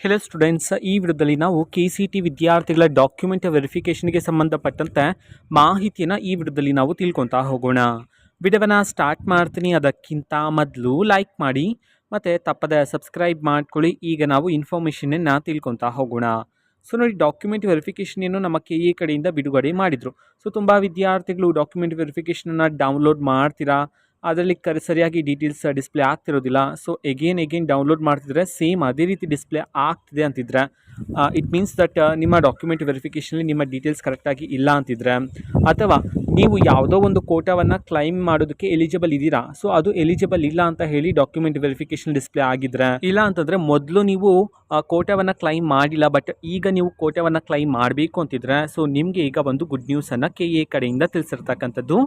Hello students, ಈ ವಿಡಿಯೋದಲ್ಲಿ ನಾವು KCT ವಿದ್ಯಾರ್ಥಿಗಳ ಡಾಕ್ಯುಮೆಂಟ್ ವೆರಿಫಿಕೇಷನ್ಗೆ ಸಂಬಂಧಪಟ್ಟಂತೆ ಮಾಹಿತಿಯನ್ನು ಈ ವಿಡಿಯೋದಲ್ಲಿ ನಾವು ತಿಳ್ಕೊತಾ ಹೋಗೋಣ. ವಿಡಿಯೋವನ್ನು ಸ್ಟಾರ್ಟ್ ಮಾಡ್ತೀನಿ. ಅದಕ್ಕಿಂತ ಮೊದಲು ಲೈಕ್ ಮಾಡಿ ಮತ್ತು ತಪ್ಪದೆ ಸಬ್ಸ್ಕ್ರೈಬ್ ಮಾಡ್ಕೊಳ್ಳಿ. ಈಗ ನಾವು ಇನ್ಫಾರ್ಮೇಷನನ್ನು ತಿಳ್ಕೊತಾ ಹೋಗೋಣ. ಸೊ ನೋಡಿ, ಡಾಕ್ಯುಮೆಂಟ್ ವೆರಿಫಿಕೇಷನ್ ನಮ್ಮ KA ಕಡೆಯಿಂದ ಬಿಡುಗಡೆ ಮಾಡಿದರು. ಸೊ ತುಂಬ ವಿದ್ಯಾರ್ಥಿಗಳು ಡಾಕ್ಯುಮೆಂಟ್ ವೆರಿಫಿಕೇಷನನ್ನು ಡೌನ್ಲೋಡ್ ಮಾಡ್ತೀರಾ, ಅದರಲ್ಲಿ ಸರಿಯಾಗಿ ಡೀಟೇಲ್ಸ್ ಡಿಸ್ಪ್ಲೇ ಆಗ್ತಿರೋದಿಲ್ಲ. ಸೊ ಎಗೇನ್ ಡೌನ್ಲೋಡ್ ಮಾಡ್ತಿದ್ರೆ ಸೇಮ್ ಅದೇ ರೀತಿ ಡಿಸ್ಪ್ಲೇ ಆಗ್ತಿದೆ ಅಂತಿದ್ರೆ ಇಟ್ ಮೀನ್ಸ್ ದಟ್ ನಿಮ್ಮ ಡಾಕ್ಯುಮೆಂಟ್ ವೆರಿಫಿಕೇಷನಲ್ಲಿ ನಿಮ್ಮ ಡೀಟೇಲ್ಸ್ ಕರೆಕ್ಟಾಗಿ ಇಲ್ಲ ಅಂತಿದ್ರೆ, ಅಥವಾ ನೀವು ಯಾವುದೋ ಒಂದು ಕೋಟಾವನ್ನು ಕ್ಲೈಮ್ ಮಾಡೋದಕ್ಕೆ ಎಲಿಜಿಬಲ್ ಇದ್ದೀರಾ, ಸೊ ಅದು ಎಲಿಜಿಬಲ್ ಇಲ್ಲ ಅಂತ ಹೇಳಿ ಡಾಕ್ಯುಮೆಂಟ್ ವೆರಿಫಿಕೇಷನ್ ಡಿಸ್ಪ್ಲೇ ಆಗಿದ್ರೆ, ಇಲ್ಲ ಅಂತಂದರೆ ಮೊದಲು ನೀವು ಕೋಟಾವನ್ನು ಕ್ಲೈಮ್ ಮಾಡಿಲ್ಲ ಬಟ್ ಈಗ ನೀವು ಕೋಟಾವನ್ನು ಕ್ಲೈಮ್ ಮಾಡಬೇಕು ಅಂತಿದ್ರೆ, ಸೊ ನಿಮಗೆ ಈಗ ಒಂದು ಗುಡ್ ನ್ಯೂಸನ್ನು KA ಕಡೆಯಿಂದ ತಿಳಿಸಿರ್ತಕ್ಕಂಥದ್ದು.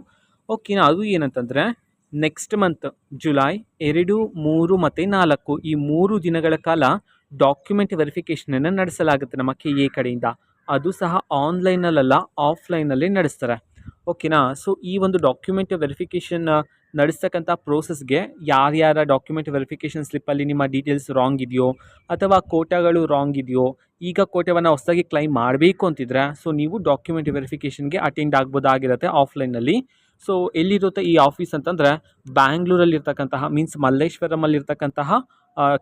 ಓಕೆನಾ? ಅದು ಏನಂತಂದರೆ ನೆಕ್ಸ್ಟ್ ಮಂತ್ ಜುಲೈ 2, 3 ಮತ್ತು 4 ಈ 3 ದಿನಗಳ ಕಾಲ ಡಾಕ್ಯುಮೆಂಟ್ ವೆರಿಫಿಕೇಷನನ್ನು ನಡೆಸಲಾಗುತ್ತೆ ನಮ್ಮ KA ಕಡೆಯಿಂದ. ಅದು ಸಹ ಆನ್ಲೈನಲ್ಲ, ಆಫ್ಲೈನಲ್ಲೇ ನಡೆಸ್ತಾರೆ. ಓಕೆನಾ? ಸೊ ಈ ಒಂದು ಡಾಕ್ಯುಮೆಂಟ್ ವೆರಿಫಿಕೇಷನ್ ನಡೆಸ್ತಕ್ಕಂಥ ಪ್ರೋಸೆಸ್ಗೆ ಯಾರ್ಯಾರ ಡಾಕ್ಯುಮೆಂಟ್ ವೆರಿಫಿಕೇಷನ್ ಸ್ಲಿಪ್ಪಲ್ಲಿ ನಿಮ್ಮ ಡೀಟೇಲ್ಸ್ ರಾಂಗ್ ಇದೆಯೋ ಅಥವಾ ಕೋಟಾಗಳು ರಾಂಗ್ ಇದೆಯೋ, ಈಗ ಕೋಟಾವನ್ನು ಹೊಸದಾಗಿ ಕ್ಲೈಮ್ ಮಾಡಬೇಕು ಅಂತಿದ್ರೆ, ಸೊ ನೀವು ಡಾಕ್ಯುಮೆಂಟ್ ವೆರಿಫಿಕೇಷನ್ಗೆ ಅಟೆಂಡ್ ಆಗ್ಬೋದಾಗಿರುತ್ತೆ ಆಫ್ಲೈನಲ್ಲಿ. ಸೊ ಎಲ್ಲಿರುತ್ತೆ ಈ ಆಫೀಸ್ ಅಂತಂದರೆ, ಬ್ಯಾಂಗ್ಳೂರಲ್ಲಿರ್ತಕ್ಕಂತಹ ಮೀನ್ಸ್ ಮಲ್ಲೇಶ್ವರಮಲ್ಲಿರ್ತಕ್ಕಂತಹ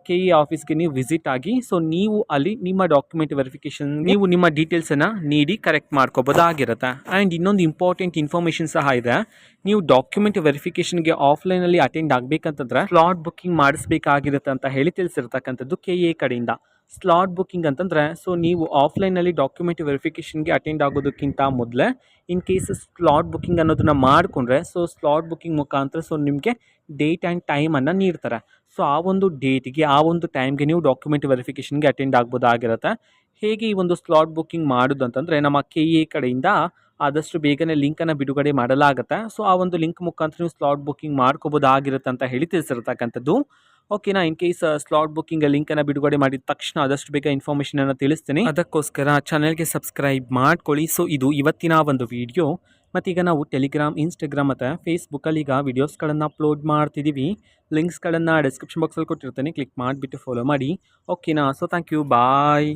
KA ಆಫೀಸ್ಗೆ ನೀವು ವಿಸಿಟ್ ಆಗಿ, ಸೊ ನೀವು ಅಲ್ಲಿ ನಿಮ್ಮ ಡಾಕ್ಯುಮೆಂಟ್ ವೆರಿಫಿಕೇಷನ್ ನೀವು ನಿಮ್ಮ ಡೀಟೇಲ್ಸನ್ನು ನೀಡಿ ಕರೆಕ್ಟ್ ಮಾಡ್ಕೋಬೋದಾಗಿರುತ್ತೆ. ಆ್ಯಂಡ್ ಇನ್ನೊಂದು ಇಂಪಾರ್ಟೆಂಟ್ ಇನ್ಫಾರ್ಮೇಷನ್ ಸಹ ಇದೆ. ನೀವು ಡಾಕ್ಯುಮೆಂಟ್ ವೆರಿಫಿಕೇಷನ್ಗೆ ಆಫ್ಲೈನಲ್ಲಿ ಅಟೆಂಡ್ ಆಗಬೇಕಂತಂದ್ರೆ ಸ್ಲಾಟ್ ಬುಕ್ಕಿಂಗ್ ಮಾಡಿಸ್ಬೇಕಾಗಿರುತ್ತೆ ಅಂತ ಹೇಳಿ ತಿಳಿಸಿರ್ತಕ್ಕಂಥದ್ದು KA ಕಡೆಯಿಂದ. ಸ್ಲಾಟ್ ಬುಕ್ಕಿಂಗ್ ಅಂತಂದರೆ, ಸೊ ನೀವು ಆಫ್ಲೈನಲ್ಲಿ ಡಾಕ್ಯುಮೆಂಟ್ ವೆರಿಫಿಕೇಷನ್ಗೆ ಅಟೆಂಡ್ ಆಗೋದಕ್ಕಿಂತ ಮೊದಲೇ ಇನ್ ಕೇಸ್ ಸ್ಲಾಟ್ ಬುಕ್ಕಿಂಗ್ ಅನ್ನೋದನ್ನು ಮಾಡಿಕೊಂಡ್ರೆ, ಸೊ ಸ್ಲಾಟ್ ಬುಕ್ಕಿಂಗ್ ಮುಖಾಂತರ ಸೊ ನಿಮಗೆ ಡೇಟ್ ಆ್ಯಂಡ್ ಟೈಮನ್ನು ನೀಡ್ತಾರೆ. ಸೊ ಆ ಒಂದು ಡೇಟಿಗೆ, ಆ ಒಂದು ಟೈಮ್ಗೆ ನೀವು ಡಾಕ್ಯುಮೆಂಟ್ ವೆರಿಫಿಕೇಷನ್ಗೆ ಅಟೆಂಡ್ ಆಗ್ಬೋದಾಗಿರುತ್ತೆ. ಹೇಗೆ ಈ ಒಂದು ಸ್ಲಾಟ್ ಬುಕ್ಕಿಂಗ್ ಮಾಡೋದು ಅಂತಂದರೆ, ನಮ್ಮ KA ಕಡೆಯಿಂದ ಆದಷ್ಟು ಬೇಗನೆ ಲಿಂಕನ್ನು ಬಿಡುಗಡೆ ಮಾಡಲಾಗುತ್ತೆ. ಸೊ ಆ ಒಂದು ಲಿಂಕ್ ಮುಖಾಂತರ ನೀವು ಸ್ಲಾಟ್ ಬುಕ್ಕಿಂಗ್ ಮಾಡ್ಕೋಬೋದಾಗಿರುತ್ತೆ ಅಂತ ಹೇಳಿ ತಿಳಿಸಿರ್ತಕ್ಕಂಥದ್ದು. ಓಕೆನಾ? ಇನ್ ಕೇಸ್ ಸ್ಲಾಟ್ ಬುಕ್ಕಿಂಗ್ ಲಿಂಕನ್ನು ಬಿಡುಗಡೆ ಮಾಡಿದ ತಕ್ಷಣ ಆದಷ್ಟು ಬೇಗ ಇನ್ಫಾರ್ಮೇಷನನ್ನು ತಿಳಿಸ್ತೀನಿ. ಅದಕ್ಕೋಸ್ಕರ ಚಾನಲ್ಗೆ ಸಬ್ಸ್ಕ್ರೈಬ್ ಮಾಡ್ಕೊಳ್ಳಿ. ಸೊ ಇದು ಇವತ್ತಿನ ಒಂದು ವಿಡಿಯೋ. ಮತ್ತೀಗ ನಾವು ಟೆಲಿಗ್ರಾಮ್, ಇನ್ಸ್ಟಾಗ್ರಾಮ್ ಮತ್ತು ಫೇಸ್ಬುಕ್ಕಲ್ಲಿ ಈಗ ವೀಡಿಯೋಸ್ಗಳನ್ನು ಅಪ್ಲೋಡ್ ಮಾಡ್ತಿದ್ದೀವಿ. ಲಿಂಕ್ಸ್ಗಳನ್ನು ಡಿಸ್ಕ್ರಿಪ್ಷನ್ ಬಾಕ್ಸಲ್ಲಿ ಕೊಟ್ಟಿರ್ತೀನಿ, ಕ್ಲಿಕ್ ಮಾಡಿಬಿಟ್ಟು ಫಾಲೋ ಮಾಡಿ. ಓಕೆನಾ? So thank you, bye.